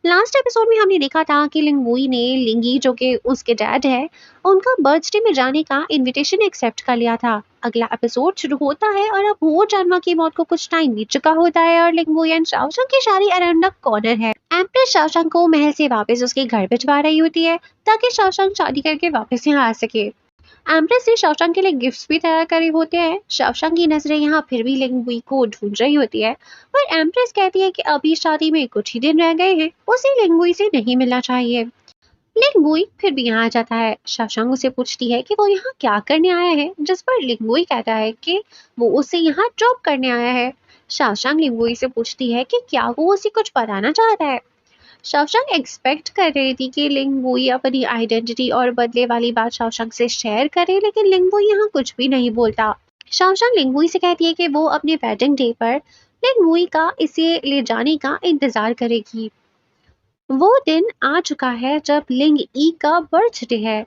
Last episode में हमने देखा था कि लिंगवुई ने लिंगी जो कि उसके डैड है उनका बर्थडे में जाने का इनविटेशन एक्सेप्ट कर लिया था। अगला एपिसोड शुरू होता है और अब हो जानवा की मौत को कुछ टाइम बीत चुका होता है और लिंगवुई एंड शाओशंग की शादी अराउंड द कॉर्नर है। एम्प्रेस शाओशंग को महल से वापस उसके घर भिजवा रही होती है ताकि शाओशंग शादी करके वापस यहाँ आ सके। एम्प्रेस ने शाओशंग के लिए गिफ्ट्स भी तैयार करे होते हैं। शाओशंग की नजरें यहाँ फिर भी लिंगवुई को ढूंढ रही होती है पर एम्प्रेस कहती है कि अभी शादी में कुछ ही दिन रह गए हैं, उसे लिंगवुई से नहीं मिलना चाहिए। लिंगवुई फिर भी यहाँ आ जाता है। शाओशंग उसे पूछती है कि वो यहाँ क्या करने आया है, जिस पर लिंगवुई कहता है कि वो उसे यहाँ ड्रॉप करने आया है। शाओशंग लिंगवुई से पूछती है कि क्या वो उसे कुछ बताना चाहता है। शाओशंग एक्सपेक्ट कर रही थी कि लिंगवुई अपनी आइडेंटिटी और बदले वाली बात शाओशंग से शेयर करे, लेकिन लिंगवुई यहाँ कुछ भी नहीं बोलता। शाओशंग लिंगवुई से कहती है कि वो अपने वेडिंग डे पर लिंगवुई का इसे ले जाने का इंतजार करेगी। वो दिन आ चुका है जब लिंग ई का बर्थडे है।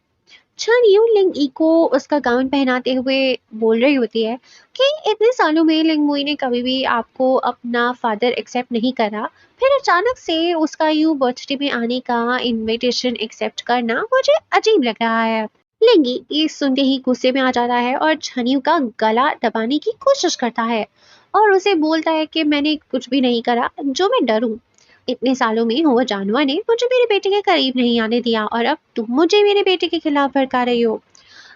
छन यू लिंग ई को उसका गाउन पहनाते हुए बोल रही होती है कि इतने सालों में लिंगमुई ने कभी भी आपको अपना फादर एक्सेप्ट नहीं करा, फिर अचानक से उसका यू बर्थडे में आने का इनविटेशन एक्सेप्ट करना मुझे अजीब लग रहा है। लिंगी ये सुनते ही गुस्से में आ जाता है और छनियू का गला दबाने की कोशिश करता है और उसे बोलता है कि मैंने कुछ भी नहीं करा जो मैं डरूं। इतने सालों में हुआ जानवर ने मुझे मेरे बेटे के करीब नहीं आने दिया और अब तुम मुझे मेरे बेटे के खिलाफ भड़का रही हो।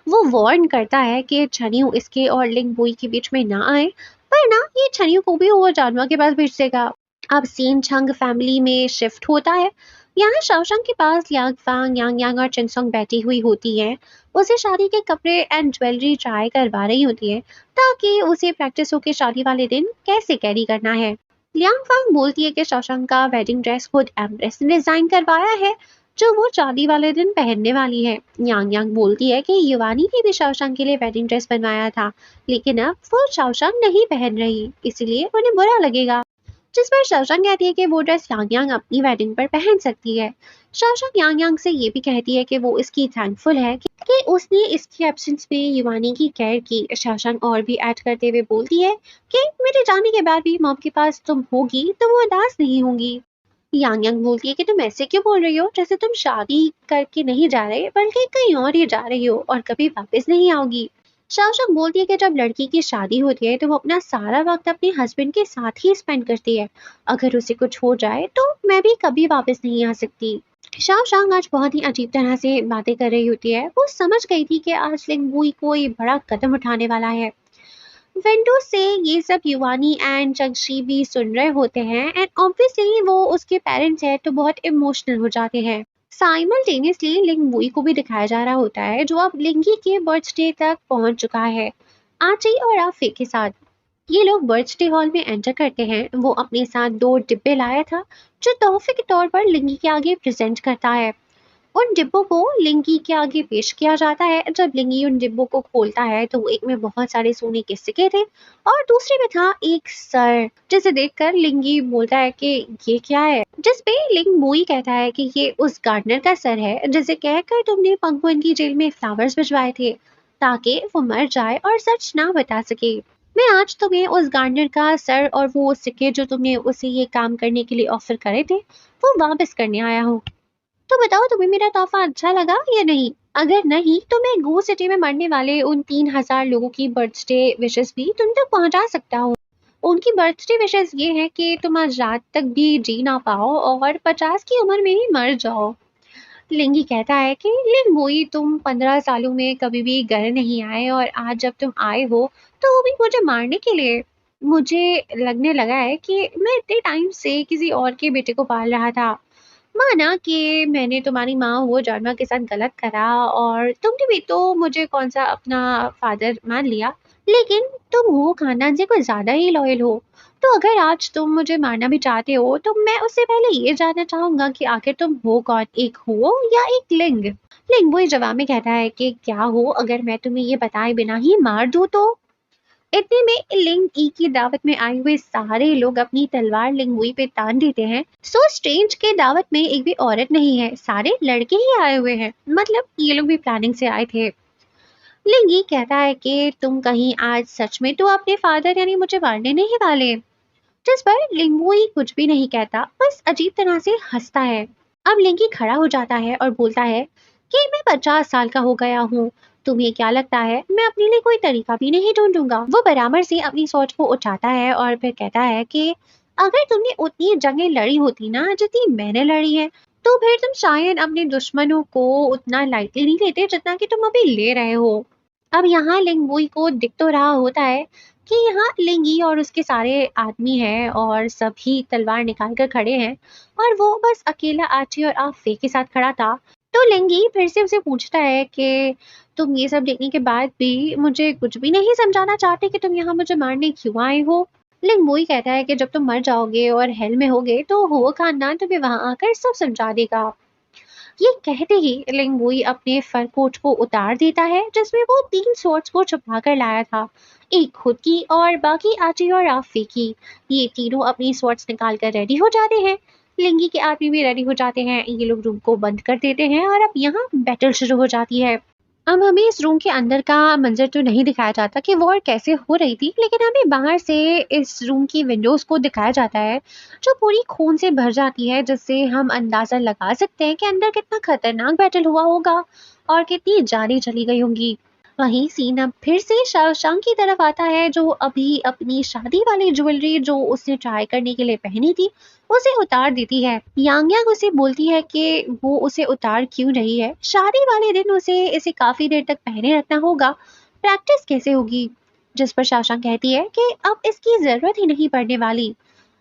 वो वार्न करता है कि छनियू इसके और लिंग बोई के बीच में ना आए, पर ना ये छनियू को भी हुआ जानवर के पास भेज देगा। अब सीन छंग फैमिली में शिफ्ट होता है। यहाँ शाओशंग के पास लियांग फांग, यांग यांग और चिंगसोंग बैठी हुई होती है। उसे शादी के कपड़े एंड ज्वेलरी ट्राई करवा रही होती है ताकि उसे प्रैक्टिस हो के शादी वाले दिन कैसे कैरी करना है। लियांग फांग बोलती है कि शाओशंग का वेडिंग ड्रेस खुद एम्प्रेस ने डिजाइन करवाया है जो वो शादी वाले दिन पहनने वाली है। यांग यांग बोलती है कि युवानी ने भी शाओशंग के लिए वेडिंग ड्रेस बनवाया था, लेकिन अब वो शाओशंग नहीं पहन रही, इसलिए उन्हें बुरा लगेगा। जिस पर शाओशंग कहती है कि वो ड्रेस यांग यांग अपनी वेडिंग पर पहन सकती है। शाओशंग यांग यांग से ये भी कहती है कि वो इसकी थैंकफुल है कि उसने इसकी एब्सेंस में युवानी की केयर की। शाओशंग और भी ऐड करते हुए बोलती है कि मेरे जाने के बाद भी मॉम के पास तुम होगी तो वो उदास नहीं होंगी। यांग यांग बोलती है कि तुम ऐसे क्यों बोल रही हो, जैसे तुम शादी करके नहीं जा रहे बल्कि कहीं और ही जा रही हो और कभी वापस नहीं आओगी। शाओशंग बोलती है कि जब लड़की की शादी होती है तो वो अपना सारा वक्त अपने हस्बैंड के साथ ही स्पेंड करती है। अगर उसे कुछ हो जाए तो मैं भी कभी वापस नहीं आ सकती। शाओशंग आज बहुत ही अजीब तरह से बातें कर रही होती है। वो समझ गई थी कि आज लिंगवुई कोई बड़ा कदम उठाने वाला है। विंडो से ये सब युवानी एंड जंगशी भी सुन रहे होते हैं एंड ऑब्वियसली वो उसके पेरेंट्स हैं तो बहुत इमोशनल हो जाते हैं। साइमल्टेनियसली लिंगवुई को भी दिखाया जा रहा होता है जो अब लिंगी के बर्थडे तक पहुंच चुका है, आची और आफे के साथ। ये लोग बर्थडे हॉल में एंटर करते हैं। वो अपने साथ 2 डिब्बे लाया था जो तोहफे के तौर पर लिंगी के आगे प्रेजेंट करता है। उन डिब्बों को लिंगी के आगे पेश किया जाता है। जब लिंगी उन डिब्बों को खोलता है तो एक में बहुत सारे सोने के सिक्के थे और दूसरे में था एक सर, जिसे देखकर लिंगी बोलता है कि ये क्या है, जिस पे लिंग मोई कहता है कि ये उस गार्डनर का सर है जिसे कहकर तुमने पंगुइन की जेल में फ्लावर्स भिजवाए थे ताकि वो मर जाए और सच ना बता सके। मैं आज तुम्हें उस गार्डनर का सर और वो सिक्के जो तुमने उसे ये काम करने के लिए ऑफर करे थे वो वापस करने आया हूँ। तो बताओ तुम्हें मेरा तोहफा अच्छा लगा या नहीं? अगर नहीं तो मैं गो सिटी में मरने वाले उन 3000 लोगों की बर्थडे विशेस भी तुम तक पहुंचा सकता हूँ। उनकी बर्थडे विशेस ये है कि तुम आज रात तक भी जी ना पाओ और 50 की उम्र में ही मर जाओ। लिंगी कहता है कि लिंगोई तुम 15 सालों में कभी भी घर नहीं आए और आज जब तुम आए हो तो वो भी मुझे मारने के लिए। मुझे लगने लगा है कि मैं इतने टाइम से किसी और के बेटे को पाल रहा था। माना कि मैंने तुम्हारी माँ वो जानवर के साथ गलत करा और तुमने भी तो मुझे कौन सा अपना फादर मान लिया, लेकिन तुम हो खानदान से कुछ ज्यादा ही लॉयल हो। तो अगर आज तुम मुझे मारना भी चाहते हो तो मैं उससे पहले ये जानना चाहूंगा कि आखिर तुम हो कौन, एक हो या एक लिंग। लिंग वही जवाब में कहता है कि क्या हो अगर मैं तुम्हें ये बताए बिना ही मार दूं तो। इतने में लिंग ई की दावत में आए हुए सारे लोग अपनी तलवार लिंगुई पे तान देते हैं। सो स्ट्रेंज के दावत में एक भी औरत नहीं है, सारे लड़के ही आए हुए हैं, मतलब ये लोग भी प्लानिंग से आए थे। लिंगी कहता है कि तुम कहीं आज सच में तो अपने फादर यानी मुझे मारने नहीं वाले। जिस पर लिंगुई कुछ भी नहीं कहता, बस अजीब तरह से हंसता है। अब लिंगी खड़ा हो जाता है और बोलता है कि मैं 50 साल का हो गया हूँ। तुम्हें क्या लगता है मैं अपने लिए कोई तरीका भी नहीं ढूंढूंगा? वो बराबर से अपनी सोच को उठाता है और फिर कहता है कि अगर तुमने उतनी जंगें लड़ी होती ना जितनी मैंने लड़ी है, तो फिर तुम शायद अपने दुश्मनों को उतना लाइटली नहीं लेते जितना कि तुम अभी ले रहे हो। अब यहाँ लिंगुई को दिख तो रहा होता है कि यहाँ लिंगी और उसके सारे आदमी हैं और सभी तलवार निकाल कर खड़े हैं, और वो बस अकेला आची और आफे के साथ खड़ा था। तो लिंगी फिर से उसे पूछता है कि तुम ये सब देखने के बाद भी मुझे कुछ भी नहीं समझाना चाहते कि तुम यहाँ मुझे मारने क्यों आए हो? लिंगुई कहता है कि जब तुम मर जाओगे और हेल में होगे तो हो खानदान तुम्हें वहां आकर सब समझा देगा। ये कहते ही लिंगुई अपने फर कोट को उतार देता है जिसमें वो 3 स्वॉर्ड्स को छुपा कर लाया था, एक खुद की और बाकी आची और आफे की। ये तीनों अपनी स्वॉर्ड्स निकाल कर रेडी हो जाते हैं। लिंगी के आदमी भी रेडी हो जाते हैं। ये लोग रूम को बंद कर देते हैं और अब यहाँ बैटल शुरू हो जाती है। अब हमें इस रूम के अंदर का मंजर तो नहीं दिखाया जाता कि वॉर कैसे हो रही थी, लेकिन हमें बाहर से इस रूम की विंडोज को दिखाया जाता है जो पूरी खून से भर जाती है, जिससे हम अंदाजा लगा सकते हैं कि अंदर कितना खतरनाक बैटल हुआ होगा और कितनी जानें चली गई होंगी। वहीं सीन अब फिर से शाओशांग की तरफ आता है, जो अभी अपनी शादी वाली ज्वेलरी जो उसने ट्राई करने के लिए पहनी थी उसे उतार देती है। यांग यांग उसे बोलती है कि वो उसे उतार क्यों रही है, शादी वाले दिन उसे इसे काफी देर तक पहने रखना होगा, प्रैक्टिस कैसे होगी? जिस पर शाओशांग कहती है कि अब इसकी जरूरत ही नहीं पड़ने वाली।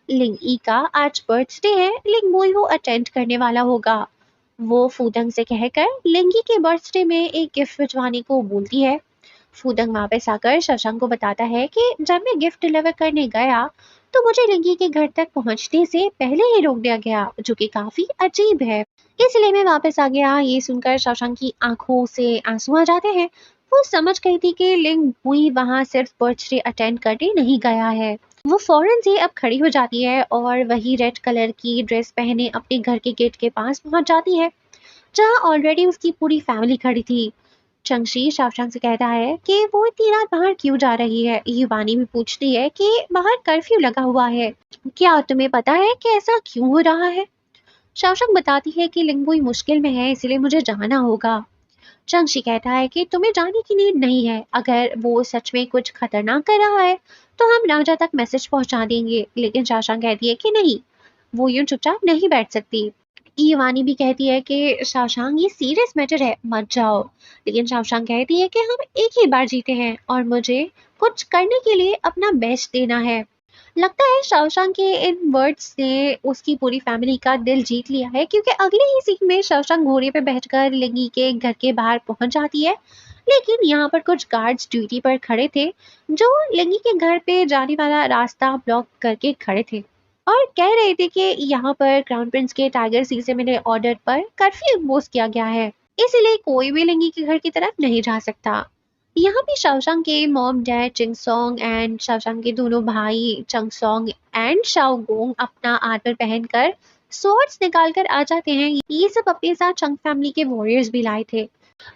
लिंग ई का आज बर्थडे है, लिंग मोई वो अटेंड करने वाला होगा। वो फूदंग से कहकर लिंगी के बर्थडे में एक गिफ्ट भिजवाने को बोलती है। फूदंग वापस आकर शशांक को बताता है कि जब मैं गिफ्ट डिलीवर करने गया तो मुझे लिंगी के घर तक पहुंचने से पहले ही रोक दिया गया, जो कि काफी अजीब है, इसलिए मैं वापस आ गया। ये सुनकर शशांक की आंखों से आंसू आ जाते हैं। वो समझ गई थी कि लिंग हुई वहां सिर्फ बर्थडे अटेंड करने नहीं गया है। वो फौरन से अब खड़ी हो जाती है और वही रेड कलर की ड्रेस पहने अपने घर के गेट के पास पहुंच जाती है, जहां ऑलरेडी उसकी पूरी फैमिली खड़ी थी। चंगशी शाओशांग से कहता है कि वो इतनी रात बाहर क्यों जा रही है। युवानी भी पूछती है कि बाहर कर्फ्यू लगा हुआ है, क्या तुम्हें पता है कि ऐसा क्यों हो रहा है? शाओशांग बताती है कि लिंगुई मुश्किल में है, इसलिए मुझे जाना होगा। चंगशी कहता है कि तुम्हें जाने की नीड नहीं है, अगर वो सच में कुछ खतरनाक कर रहा है तो हम राजा तक मैसेज पहुंचा देंगे। लेकिन शाओशांग कहती है कि नहीं, वो यूं चुपचाप नहीं बैठ सकती। ईवानी भी कहती है कि शाओशांग ये सीरियस मैटर है, मत जाओ। लेकिन शाओशांग कहती है कि हम एक ही बार जीते हैं और मुझे कुछ करने के लिए अपना बेस्ट देना है। लगता है शाओशांग के इन वर्ड्स ने उसकी पूरी फैमिली का दिल जीत लिया है, क्योंकि अगले ही सीन में शाओशांग घोड़े पे बैठकर लिंगी के घर के बाहर पहुंच जाती है। लेकिन यहाँ पर कुछ गार्ड्स ड्यूटी पर खड़े थे जो लिंगी के घर पे जाने वाला रास्ता ब्लॉक करके खड़े थे और कह रहे थे कि यहाँ पर क्राउन प्रिंस के टाइगर सी से मिले ऑर्डर पर कर्फ्यू इम्पोज किया गया है, इसलिए कोई भी लिंगी के घर की तरफ नहीं जा सकता। यहाँ पे शाओशांग के मॉम डैड चिंगसोंग एंड शाओशांग के दोनों भाई चंगसोंग एंड शाओगोंग अपना आर्मर पहनकर स्वॉर्ड्स निकाल कर आ जाते हैं। ये सब अपने साथ चंग फैमिली के वॉरियर्स भी लाए थे।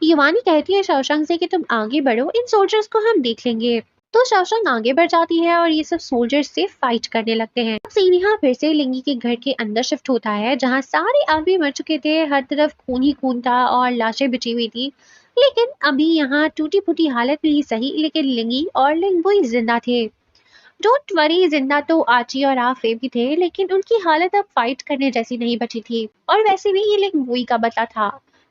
युवानी कहती है शाओशांग से कि तुम आगे बढ़ो, इन सोल्जर्स को हम देख लेंगे। तो शाओशांग आगे बढ़ जाती है और ये सब सोल्जर्स से फाइट करने लगते हैं। सीन यहाँ फिर से लिंगी के घर के अंदर शिफ्ट होता है, जहाँ सारे आदमी मर चुके थे, हर तरफ खून ही खून था और लाशें बिछी हुई थी। लेकिन अभी यहाँ टूटी फूटी हालत में ही सही, लेकिन लिंगी और लिंगबुई जिंदा थे। डोंट वरी, जिंदा तो आची और आफे भी थे, लेकिन उनकी हालत अब फाइट करने जैसी नहीं बची थी। और वैसे भी ये लिंगबुई का बदला था।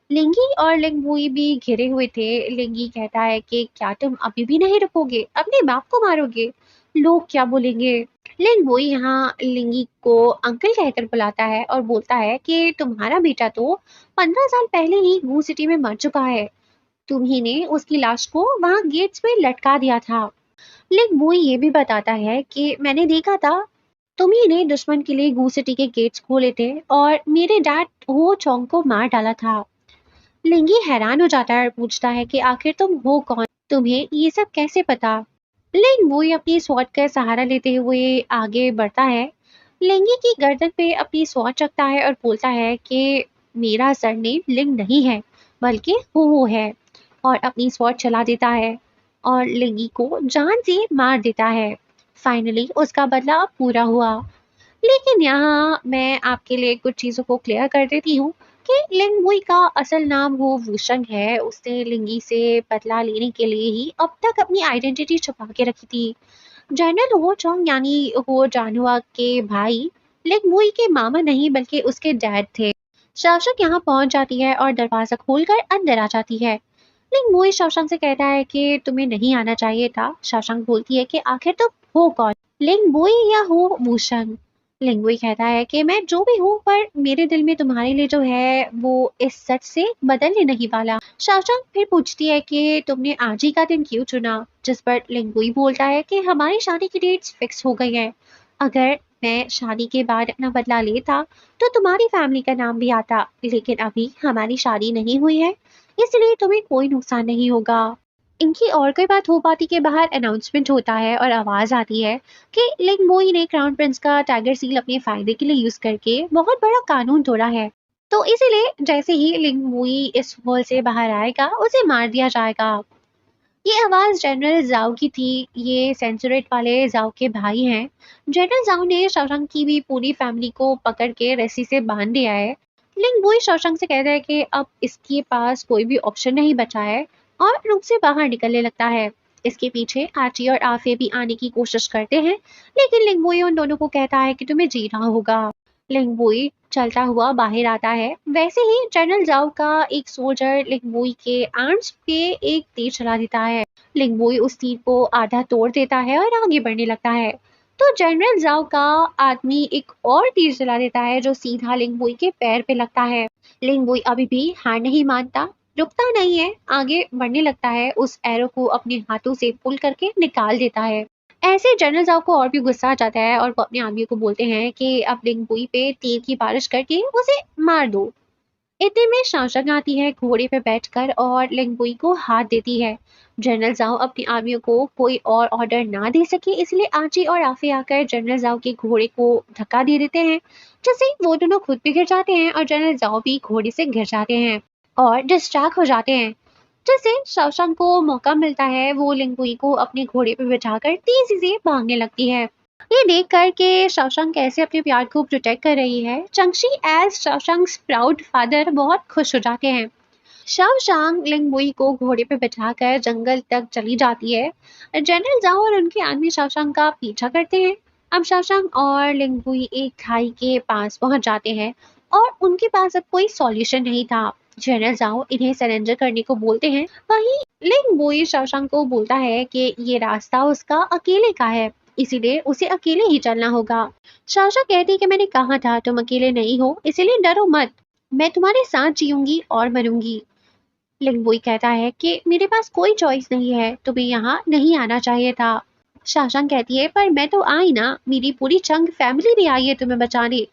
लिंगी और लिंगबुई भी घिरे हुए थे। लिंगी कहता है कि क्या तुम अभी भी नहीं रुकोगे, अपने बाप को मारोगे, लोग क्या बोलेंगे? लिंगबुई यहाँ लिंगी को अंकल कहकर बुलाता है और बोलता है कि तुम्हारा बेटा तो 15 साल पहले ही गू सिटी में मर चुका है, तुम्ही ने उसकी लाश को वहां गेट्स पे लटका दिया था। लेकिन वो ये भी बताता है कि मैंने देखा था तुम्ही ने दुश्मन के लिए गू सिटी के गेट्स खोले थे और मेरे डैड हो चोंग को मार डाला था। लिंगी हैरान हो जाता है और पूछता है कि आखिर तुम हो कौन, तुम्हें ये सब कैसे पता? लिंग वो अपनी स्वॉर्ड का सहारा लेते हुए आगे बढ़ता है, लिंगी की गर्दन पे अपनी स्वॉर्ड रखता है और बोलता है कि मेरा सरनेम लिंग नहीं है बल्कि हो है, और अपनी स्वॉर्ड चला देता है और लिंगी को जान से मार देता है। फाइनली उसका बदला पूरा हुआ। लेकिन यहाँ मैं आपके लिए कुछ चीज़ों को क्लियर कर देती हूँ कि लिंग वुई का असल नाम हो वूशंग है। उसने लिंगी से बदला लेने के लिए ही अब तक अपनी आइडेंटिटी छुपा के रखी थी। जनरल हो चोंग यानी हो जानवा के भाई लिंग वुई के मामा नहीं बल्कि उसके डैड थे। शावशंग यहाँ पहुंच जाती है और दरवाजा खोलकर अंदर आ जाती है। लिंग वुई शावशंग से कहता है कि तुम्हें नहीं आना चाहिए था। शावशंग बोलती है कि आखिर तुम हो कौन, लिंग वुई या हो वूशंग। लिंग वुई कहता है कि मैं जो भी हूँ पर मेरे दिल में तुम्हारे लिए जो है वो इस सच से बदलने नहीं वाला। शावशंग फिर पूछती है कि तुमने आज ही का दिन क्यों चुना, जिस पर लिंग वुई बोलता है कि हमारी शादी की डेट्स फिक्स हो गई है। अगर मैं शादी के बाद अपना बदला लेता तो तुम्हारी फैमिली का नाम भी आता, लेकिन अभी हमारी शादी नहीं हुई है इसलिए तुम्हें कोई नुकसान नहीं होगा। इनकी और कोई बात हो पाती के बाहर अनाउंसमेंट होता है और आवाज आती है कि लिंग मोई ने क्राउन प्रिंस का टाइगर सील अपने फायदे के लिए यूज करके बहुत बड़ा कानून तोड़ा है। तो इसीलिए जैसे ही लिंग मोई इस हॉल से बाहर आएगा उसे मार दिया जाएगा। ये आवाज जनरल जाओ की थी। ये सेंसुरेट वाले जाओ के भाई हैं। जनरल जाओ ने शशांक की भी पूरी फैमिली को पकड़ के रस्सी से बांध दिया है। लिंग वही शशांक से कहता है कि अब इसके पास कोई भी ऑप्शन नहीं बचा है और रूम से बाहर निकलने लगता है। इसके पीछे आची और आफे भी आने की कोशिश करते हैं, लेकिन लिंगबोई उन दोनों को कहता है कि तुम्हें जीना होगा। लिंगबोई चलता हुआ बाहर आता है। वैसे ही जनरल जाओ का एक सोल्जर लिंगबोई के आर्म्स पे एक तीर चला देता है। लिंगबोई उस तीर को आधा तोड़ देता है और आगे बढ़ने लगता है। तो जनरल जाओ का आदमी एक और तीर चला देता है जो सीधा लिंगबोई के पैर पे लगता है। लिंगबोई अभी भी हार नहीं मानता, रुकता नहीं है, आगे बढ़ने लगता है, उस एरो को अपने हाथों से पुल करके निकाल देता है। ऐसे जनरल जाओ को और भी गुस्सा आ जाता है और वो अपने आदमियों को बोलते हैं कि अब लिंगबोई पे तीर की बारिश करके उसे मार दो। इतने में शाओशंग आती है घोड़े पे बैठकर और लिंगबुई को हाथ देती है। जनरल जाओ अपनी आर्मियों को कोई और ऑर्डर ना दे सके इसलिए आची और आफे आकर जनरल जाओ के घोड़े को धक्का दे देते हैं, जिससे वो दोनों खुद भी गिर जाते हैं और जनरल जाओ भी घोड़े से गिर जाते हैं और डिस्ट्रैक्ट हो जाते हैं। जिससे शाओशंग को मौका मिलता है, वो लिंगबुई को अपने घोड़े पे बिठाकर तेजी से भागने लगती है। ये देख कर के शाओशंग कैसे अपने प्यार को प्रोटेक्ट कर रही है, चंगशी एज शाओशंग्स प्राउड फादर बहुत खुश हो जाते हैं। शाओशंग लिंगबुई को घोड़े पे बिठाकर जंगल तक चली जाती है। जनरल जाओ और उनके आदमी शाओशंग का पीछा करते हैं। अब शाओशंग और लिंगबुई एक खाई के पास पहुंच जाते हैं और उनके पास अब कोई सॉल्यूशन नहीं था। जनरल जाओ इन्हें सरेंडर करने को बोलते हैं। वहीं लिंगबुई शाओशंग को बोलता है कि ये रास्ता उसका अकेले का है, इसीलिए उसे अकेले ही चलना होगा। शाओशंग कहती है कि मैंने कहा था तुम अकेले नहीं हो, इसीलिए डरो मत, मैं तुम्हारे साथ जीऊंगी और मरूंगी। लिंगबोई कहता है कि मेरे पास कोई चॉइस नहीं है, तुम्हें यहाँ नहीं आना चाहिए था। शाओशंग कहती है पर मैं तो आई ना, मेरी पूरी चंग फैमिली भी आई है तुम्हें बचाने।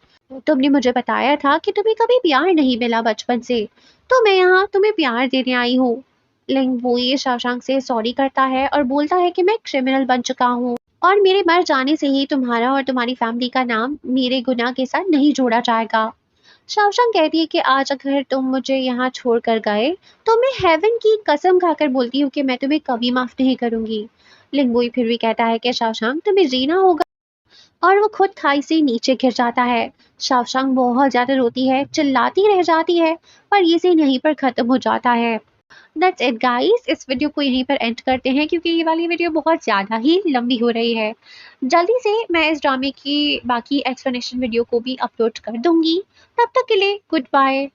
तुमने मुझे बताया था कि तुम्हें कभी प्यार नहीं मिला बचपन से, तो मैं यहाँ तुम्हें प्यार देने आई हूँ। लिंगबोई शाओशंग से सॉरी करता है और बोलता है कि मैं क्रिमिनल बन चुका हूँ और मेरे मर जाने से ही तुम्हारा और तुम्हारी फैमिली का नाम मेरे गुनाह के साथ नहीं जोड़ा जाएगा। शाओशंग कहती है कि आज अगर तुम मुझे यहाँ छोड़कर गए तो मैं हेवन की कसम खाकर बोलती हूँ कि मैं तुम्हें कभी माफ नहीं करूंगी। लिंगबोई फिर भी कहता है कि शाओशंग तुम्हें जीना होगा और वो खुद खाई से नीचे गिर जाता है। शाओशंग बहुत ज्यादा रोती है, चिल्लाती रह जाती है, पर ये सीन यहीं पर खत्म हो जाता है। दैट्स इट गाइस, इस वीडियो को यहीं पर एंड करते हैं क्योंकि ये वाली वीडियो बहुत ज़्यादा ही लंबी हो रही है। जल्दी से मैं इस ड्रामे की बाकी एक्सप्लेनेशन वीडियो को भी अपलोड कर दूंगी। तब तक के लिए गुड बाय।